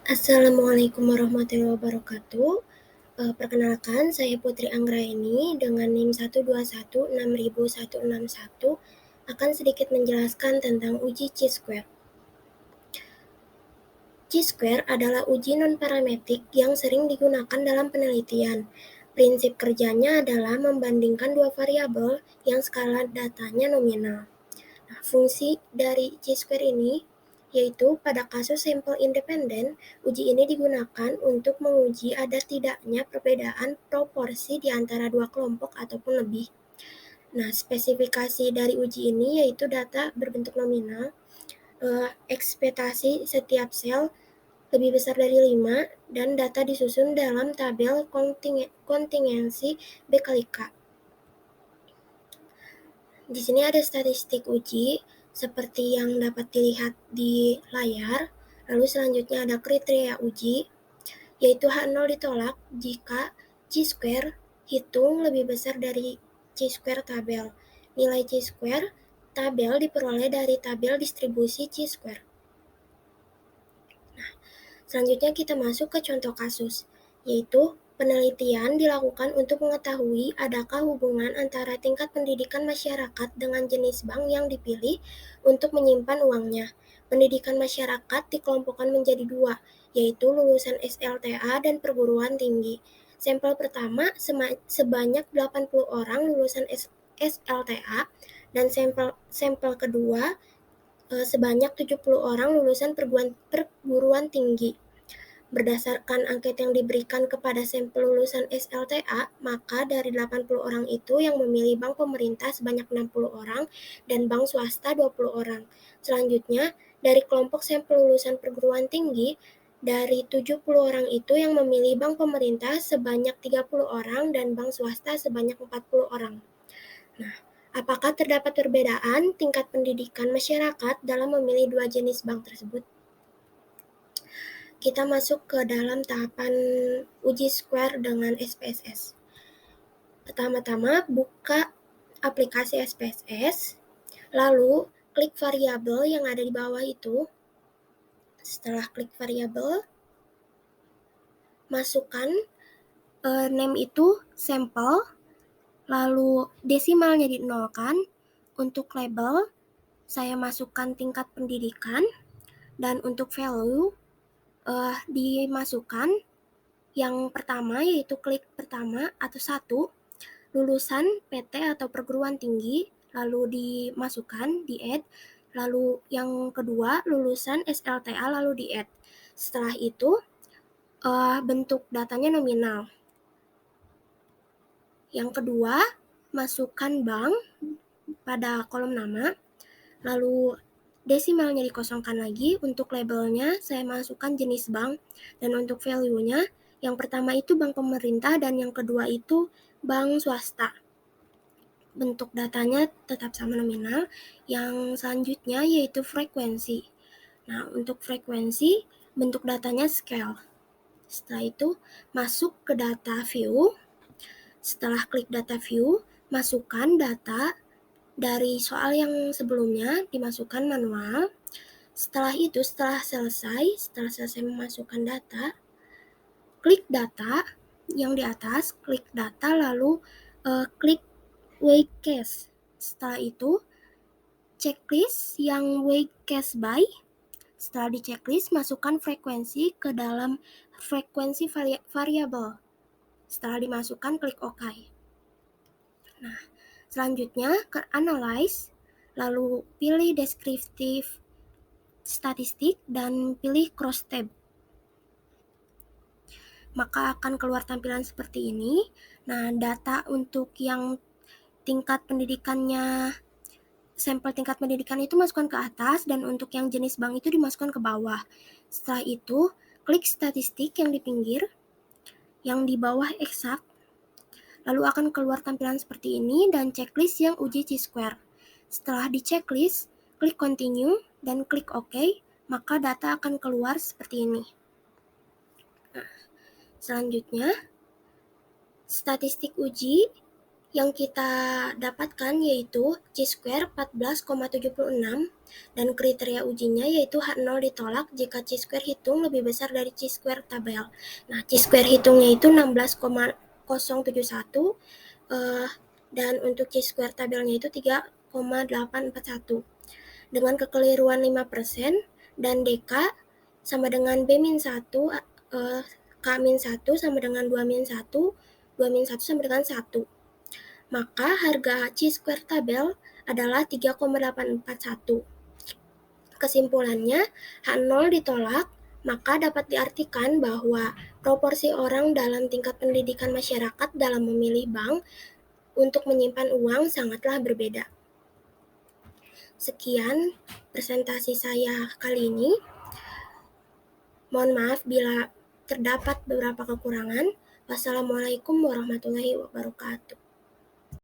Assalamualaikum warahmatullahi wabarakatuh. Perkenalkan, saya Putri Anggraini dengan NIM 121606161 akan sedikit menjelaskan tentang uji chi-square. Chi-square adalah uji non-parametrik yang sering digunakan dalam penelitian. Prinsip kerjanya adalah membandingkan dua variabel yang skala datanya nominal. Nah, fungsi dari chi-square ini yaitu pada kasus sampel independen, uji ini digunakan untuk menguji ada tidaknya perbedaan proporsi di antara dua kelompok ataupun lebih. Nah, spesifikasi dari uji ini yaitu data berbentuk nominal, ekspektasi setiap sel lebih besar dari 5, dan data disusun dalam tabel kontingensi B kali K. Di sini ada statistik uji seperti yang dapat dilihat di layar. Lalu selanjutnya ada kriteria uji, yaitu H0 ditolak jika chi-square hitung lebih besar dari chi-square tabel. Nilai chi-square tabel diperoleh dari tabel distribusi chi-square. Nah, selanjutnya kita masuk ke contoh kasus, yaitu penelitian dilakukan untuk mengetahui adakah hubungan antara tingkat pendidikan masyarakat dengan jenis bank yang dipilih untuk menyimpan uangnya. Pendidikan masyarakat dikelompokkan menjadi dua, yaitu lulusan SLTA dan perguruan tinggi. Sampel pertama sebanyak 80 orang lulusan SLTA dan sampel kedua sebanyak 70 orang lulusan perguruan tinggi. Berdasarkan angket yang diberikan kepada sampel lulusan SLTA, maka dari 80 orang itu yang memilih bank pemerintah sebanyak 60 orang dan bank swasta 20 orang. Selanjutnya, dari kelompok sampel lulusan perguruan tinggi, dari 70 orang itu yang memilih bank pemerintah sebanyak 30 orang dan bank swasta sebanyak 40 orang. Nah, apakah terdapat perbedaan tingkat pendidikan masyarakat dalam memilih dua jenis bank tersebut? Kita masuk ke dalam tahapan uji square dengan SPSS. Pertama-tama, buka aplikasi SPSS, lalu klik variabel yang ada di bawah itu. Setelah klik variabel, masukkan name itu sampel, lalu desimalnya dinolkan. Untuk label, saya masukkan tingkat pendidikan, dan untuk value dimasukkan yang pertama, yaitu klik pertama atau 1, lulusan PT atau perguruan tinggi, lalu dimasukkan, di add, lalu yang kedua lulusan SLTA, lalu di add. Setelah itu bentuk datanya nominal. Yang kedua, masukkan bank pada kolom nama, lalu desimalnya dikosongkan lagi. Untuk labelnya saya masukkan jenis bank, dan untuk value-nya yang pertama itu bank pemerintah dan yang kedua itu bank swasta. Bentuk datanya tetap sama nominal. Yang selanjutnya yaitu frekuensi. Nah, untuk frekuensi bentuk datanya scale. Setelah itu masuk ke data view. Setelah klik data view, masukkan data dari soal yang sebelumnya, dimasukkan manual. Setelah itu, setelah selesai memasukkan data, klik data yang di atas, klik data, lalu klik weight case. Setelah itu, checklist yang weight case by. Setelah di checklist, masukkan frekuensi ke dalam frekuensi variabel. Setelah dimasukkan, klik OK. Nah, selanjutnya ke analyze, lalu pilih deskriptif statistik dan pilih cross tab. Maka akan keluar tampilan seperti ini. Nah, data untuk yang tingkat pendidikannya, sampel tingkat pendidikan itu masukkan ke atas, dan untuk yang jenis bank itu dimasukkan ke bawah. Setelah itu, klik statistik yang di pinggir, yang di bawah eksak, lalu akan keluar tampilan seperti ini dan checklist yang uji chi-square. Setelah di checklist, klik continue dan klik OK, maka data akan keluar seperti ini. Nah, selanjutnya, statistik uji yang kita dapatkan yaitu chi-square 14,76 dan kriteria ujinya yaitu H0 ditolak jika chi-square hitung lebih besar dari chi-square tabel. Nah, chi-square hitungnya itu 16,071 dan untuk chi-square tabelnya itu 3,841 dengan kekeliruan 5% dan DK sama dengan B-1, K-1 sama dengan 2-1, 2-1 sama dengan 1. Maka harga chi-square tabel adalah 3,841. Kesimpulannya, H0 ditolak, maka dapat diartikan bahwa proporsi orang dalam tingkat pendidikan masyarakat dalam memilih bank untuk menyimpan uang sangatlah berbeda. Sekian presentasi saya kali ini. Mohon maaf bila terdapat beberapa kekurangan. Wassalamualaikum warahmatullahi wabarakatuh.